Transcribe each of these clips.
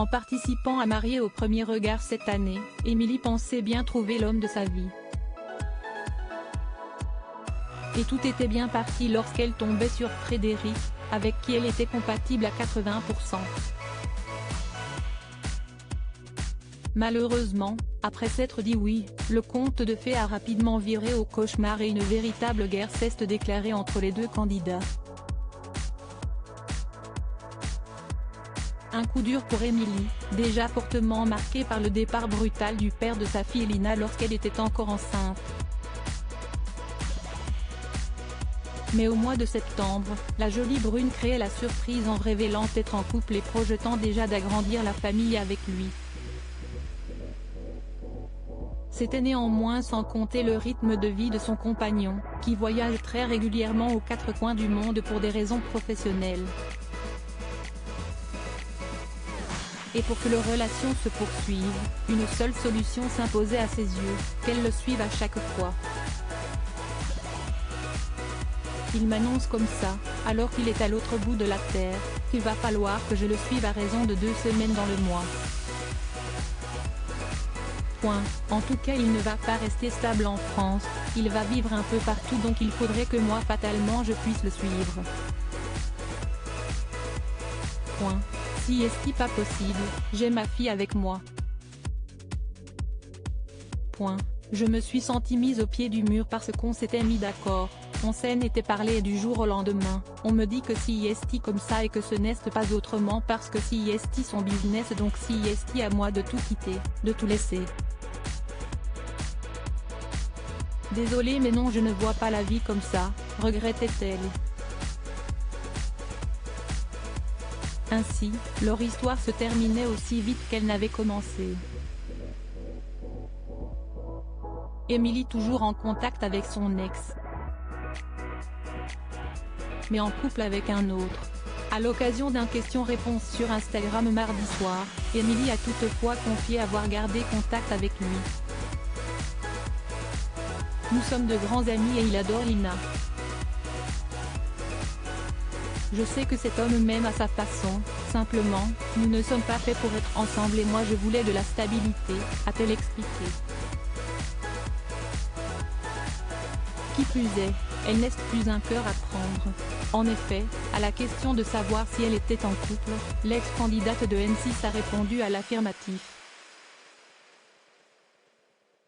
En participant à Mariés au premier regard cette année, Émilie pensait bien trouver l'homme de sa vie. Et tout était bien parti lorsqu'elle tombait sur Frédéric, avec qui elle était compatible à 80%. Malheureusement, après s'être dit oui, le conte de fées a rapidement viré au cauchemar et une véritable guerre s'est déclarée entre les deux candidats. Un coup dur pour Émilie, déjà fortement marquée par le départ brutal du père de sa fille Lina lorsqu'elle était encore enceinte. Mais au mois de septembre, la jolie brune crée la surprise en révélant être en couple et projetant déjà d'agrandir la famille avec lui. C'était néanmoins sans compter le rythme de vie de son compagnon, qui voyage très régulièrement aux quatre coins du monde pour des raisons professionnelles. Et pour que leur relation se poursuive, une seule solution s'imposait à ses yeux, qu'elle le suive à chaque fois. Il m'annonce comme ça, alors qu'il est à l'autre bout de la terre, qu'il va falloir que je le suive à raison de 2 semaines dans le mois. En tout cas il ne va pas rester stable en France, il va vivre un peu partout donc il faudrait que moi fatalement je puisse le suivre. Si est-ce pas possible, j'ai ma fille avec moi. Je me suis sentie mise au pied du mur parce qu'on s'était mis d'accord, on s'en était parlé et du jour au lendemain, on me dit que si est comme ça et que ce n'est pas autrement parce que si est son business donc si est à moi de tout quitter, de tout laisser. Désolée mais non je ne vois pas la vie comme ça, regrettait-elle. Ainsi, leur histoire se terminait aussi vite qu'elle n'avait commencé. Émilie toujours en contact avec son ex, mais en couple avec un autre. À l'occasion d'un question-réponse sur Instagram mardi soir, Émilie a toutefois confié avoir gardé contact avec lui. Nous sommes de grands amis et il adore Lina. Je sais que cet homme m'aime à sa façon, simplement, nous ne sommes pas faits pour être ensemble et moi je voulais de la stabilité, a-t-elle expliqué. Qui plus est, elle n'est plus un cœur à prendre. En effet, à la question de savoir si elle était en couple, l'ex-candidate de M6 a répondu à l'affirmatif.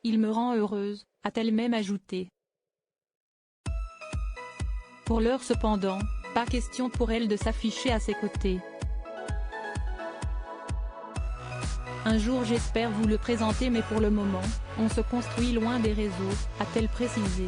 Il me rend heureuse, a-t-elle même ajouté. Pour l'heure cependant, pas question pour elle de s'afficher à ses côtés. Un jour j'espère vous le présenter mais pour le moment, on se construit loin des réseaux, a-t-elle précisé.